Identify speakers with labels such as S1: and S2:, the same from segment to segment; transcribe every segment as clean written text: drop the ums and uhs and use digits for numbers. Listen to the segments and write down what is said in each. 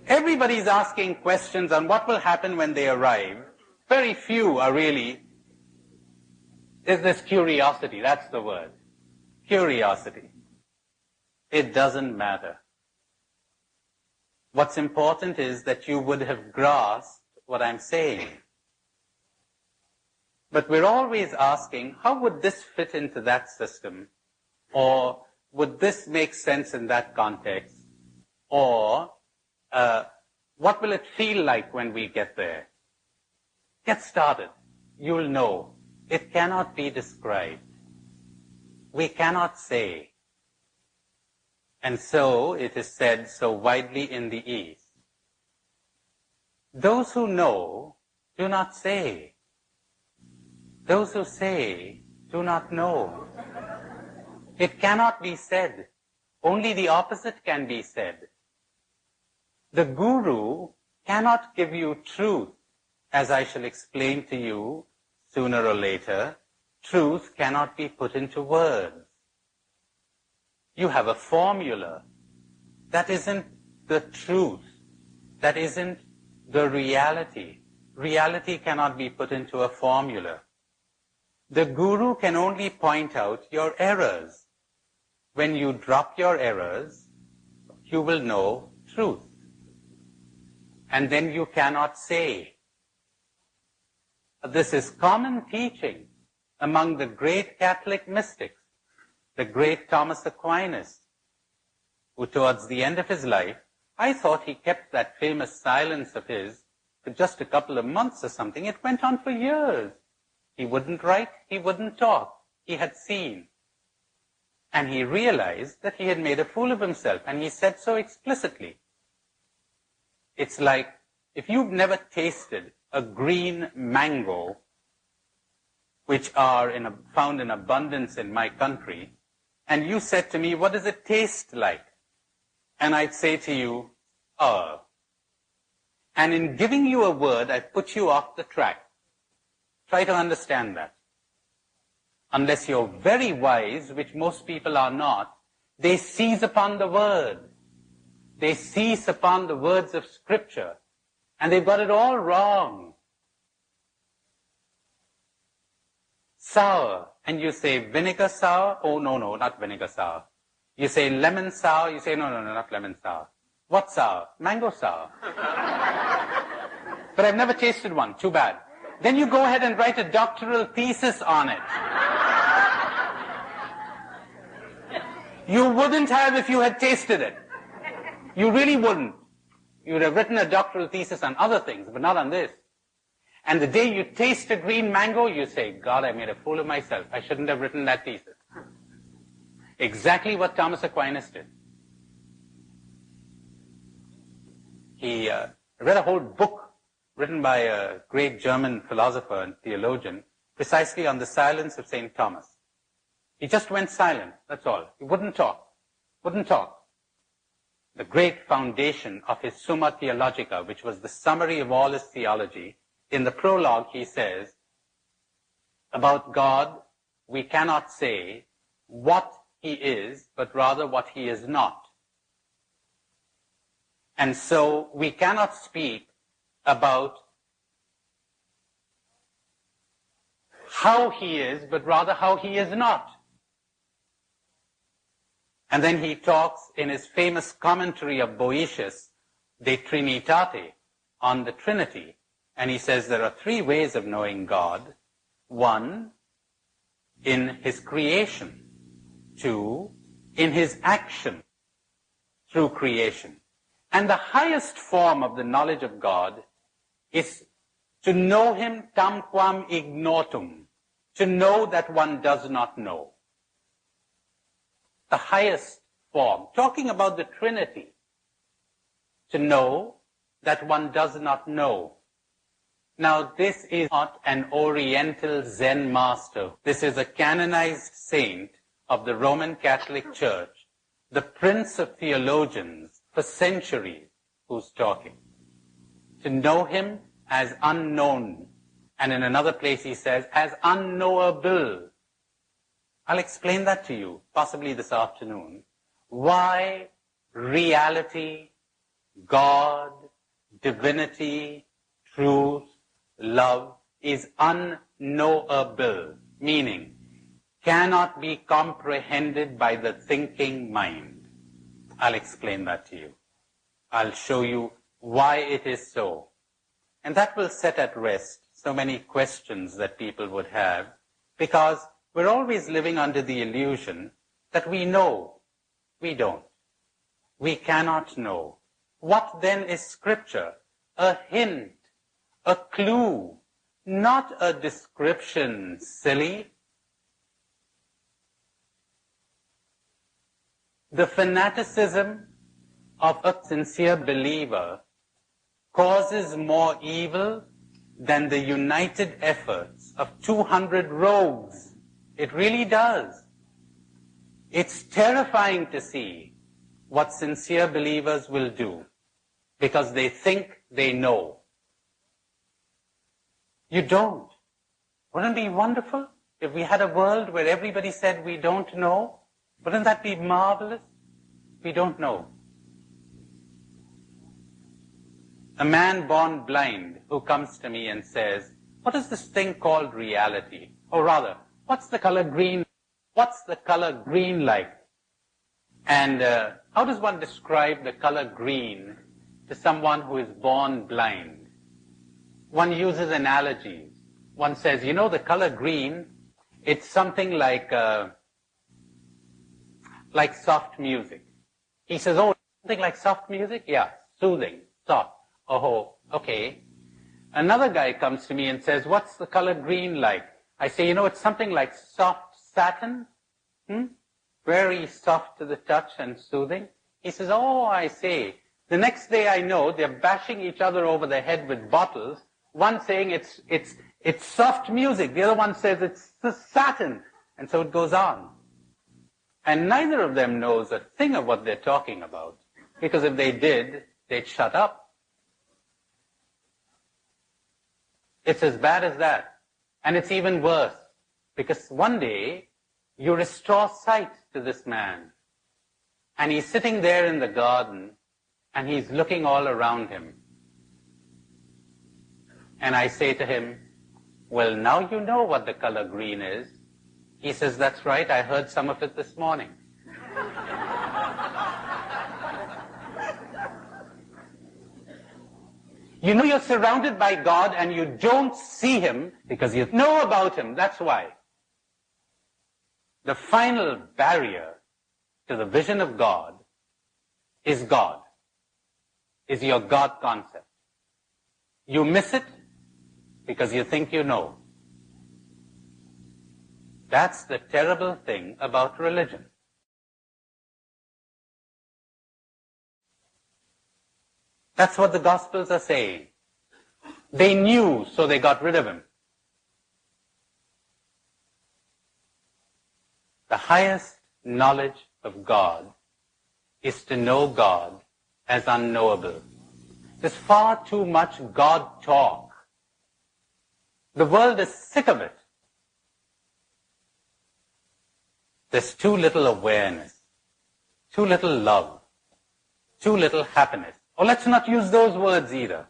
S1: Everybody's asking questions on what will happen when they arrive. Very few are really, is this curiosity, that's the word. Curiosity. It doesn't matter. What's important is that you would have grasped what I'm saying. But we're always asking, how would this fit into that system? Or would this make sense in that context? Or what will it feel like when we get there? Get started. You'll know. It cannot be described. We cannot say. And so it is said so widely in the East. Those who know do not say. Those who say do not know. It cannot be said. Only the opposite can be said. The guru cannot give you truth, as I shall explain to you sooner or later. Truth cannot be put into words. You have a formula. That isn't the truth. That isn't the reality. Reality cannot be put into a formula. The guru can only point out your errors. When you drop your errors, you will know truth. And then you cannot say. This is common teaching among the great Catholic mystics, the great Thomas Aquinas, who towards the end of his life, I thought he kept that famous silence of his for just a couple of months or something. It went on for years. He wouldn't write, he wouldn't talk. He had seen. And he realized that he had made a fool of himself, and he said so explicitly. It's like if you've never tasted a green mango, which are found in abundance in my country, and you said to me, what does it taste like? And I'd say to you, oh. And in giving you a word, I put you off the track. Try to understand that. Unless you're very wise, which most people are not, they seize upon the word. They seize upon the words of Scripture. And they've got it all wrong. Sour. And you say vinegar sour? Oh, no, not vinegar sour. You say lemon sour? You say, no, not lemon sour. What sour? Mango sour. But I've never tasted one. Too bad. Then you go ahead and write a doctoral thesis on it. You wouldn't have if you had tasted it. You really wouldn't. You would have written a doctoral thesis on other things, but not on this. And the day you taste a green mango, you say, God, I made a fool of myself. I shouldn't have written that thesis. Exactly what Thomas Aquinas did. He read a whole book written by a great German philosopher and theologian precisely on the silence of St. Thomas. He just went silent, that's all. He wouldn't talk. The great foundation of his Summa Theologica, which was the summary of all his theology, in the prologue he says, about God, we cannot say what he is, but rather what he is not. And so we cannot speak about how he is, but rather how he is not. And then he talks in his famous commentary of Boetius, De Trinitate, on the Trinity. And he says there are three ways of knowing God. One, in his creation. Two, in his action through creation. And the highest form of the knowledge of God is to know him tamquam ignotum, to know that one does not know. The highest form, talking about the Trinity, to know that one does not know. Now, this is not an Oriental Zen master. This is a canonized saint of the Roman Catholic Church, the prince of theologians for centuries, who's talking. To know him as unknown. And in another place he says, as unknowable. I'll explain that to you, possibly this afternoon. Why reality God, divinity, truth, love is unknowable, meaning cannot be comprehended by the thinking mind. I'll explain that to you. I'll show you why it is so. And that will set at rest so many questions that people would have, because we're always living under the illusion that we know. We don't. We cannot know. What then is Scripture? A hint, a clue, not a description, silly. The fanaticism of a sincere believer causes more evil than the united efforts of 200 rogues. It really does. It's terrifying to see what sincere believers will do because they think they know. You don't. Wouldn't it be wonderful if we had a world where everybody said we don't know? Wouldn't that be marvelous? We don't know. A man born blind who comes to me and says, what is this thing called reality? Or rather, what's the color green? What's the color green like? And how does one describe the color green to someone who is born blind? One uses analogies. One says, you know, the color green, it's something like soft music. He says, oh, something like soft music? Yeah, soothing, soft. Oh, okay. Another guy comes to me and says, what's the color green like? I say, you know, it's something like soft satin. Very soft to the touch and soothing. He says, oh, I see. The next day I know they're bashing each other over the head with bottles. One saying it's soft music. The other one says it's the satin. And so it goes on. And neither of them knows a thing of what they're talking about. Because if they did, they'd shut up. It's as bad as that. And it's even worse. Because one day, you restore sight to this man. And he's sitting there in the garden, and he's looking all around him. And I say to him, well, now you know what the color green is. He says, that's right, I heard some of it this morning. You know you're surrounded by God and you don't see Him because you know about Him. That's why. The final barrier to the vision of God, is your God concept. You miss it because you think you know. That's the terrible thing about religion. That's what the Gospels are saying. They knew, so they got rid of Him. The highest knowledge of God is to know God as unknowable. There's far too much God talk. The world is sick of it. There's too little awareness, too little love, too little happiness. Or let's not use those words either.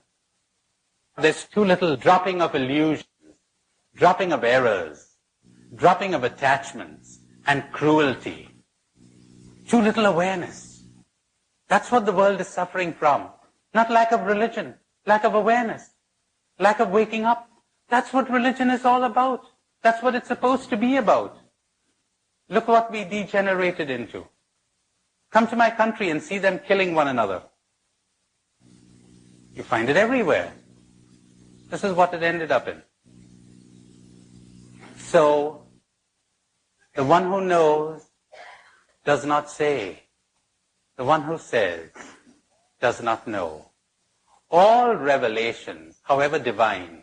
S1: There's too little dropping of illusions, dropping of errors, dropping of attachments and cruelty. Too little awareness. That's what the world is suffering from. Not lack of religion, lack of awareness, lack of waking up. That's what religion is all about. That's what it's supposed to be about. Look what we degenerated into. Come to my country and see them killing one another. You find it everywhere. This is what it ended up in. So, the one who knows does not say. The one who says does not know. All revelations, however divine,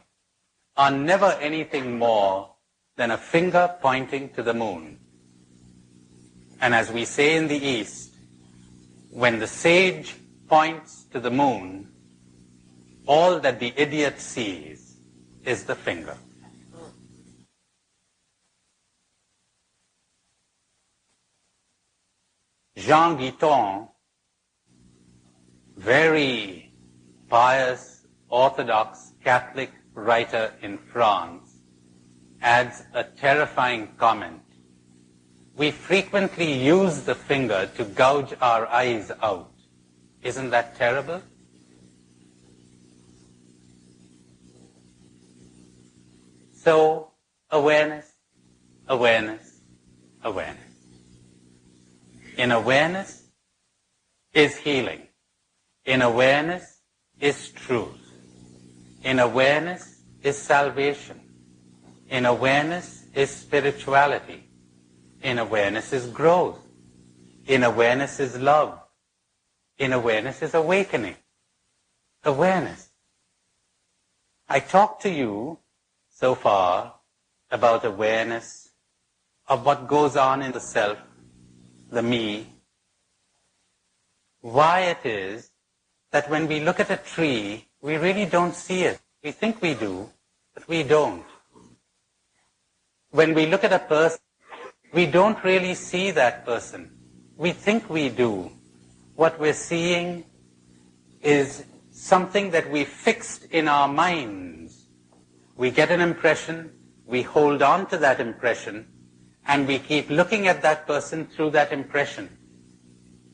S1: are never anything more than a finger pointing to the moon. And as we say in the East, when the sage points to the moon, all that the idiot sees is the finger. Jean Guiton very pious, Orthodox, Catholic writer in France adds a terrifying comment. We frequently use the finger to gouge our eyes out. Isn't that terrible? So, awareness, awareness, awareness. In awareness is healing. In awareness is truth. In awareness is salvation. In awareness is spirituality. In awareness is growth. In awareness is love. In awareness is awakening. Awareness. I talked to you so far about awareness of what goes on in the self, the me. Why it is that when we look at a tree, we really don't see it. We think we do, but we don't. When we look at a person, we don't really see that person. We think we do. What we're seeing is something that we fixed in our minds. We get an impression, we hold on to that impression, and we keep looking at that person through that impression.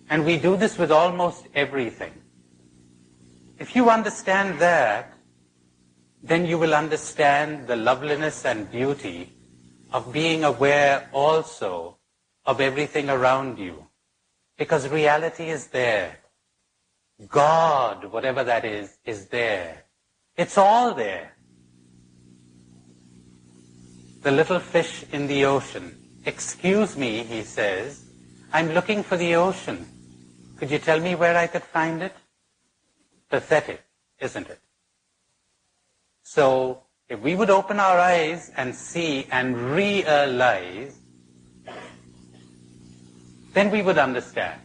S1: And we do this with almost everything. If you understand that, then you will understand the loveliness and beauty of being aware also of everything around you. Because reality is there. God, whatever that is there. It's all there. The little fish in the ocean. Excuse me, he says, I'm looking for the ocean. Could you tell me where I could find it? Pathetic, isn't it? So, if we would open our eyes and see and realize, then we would understand.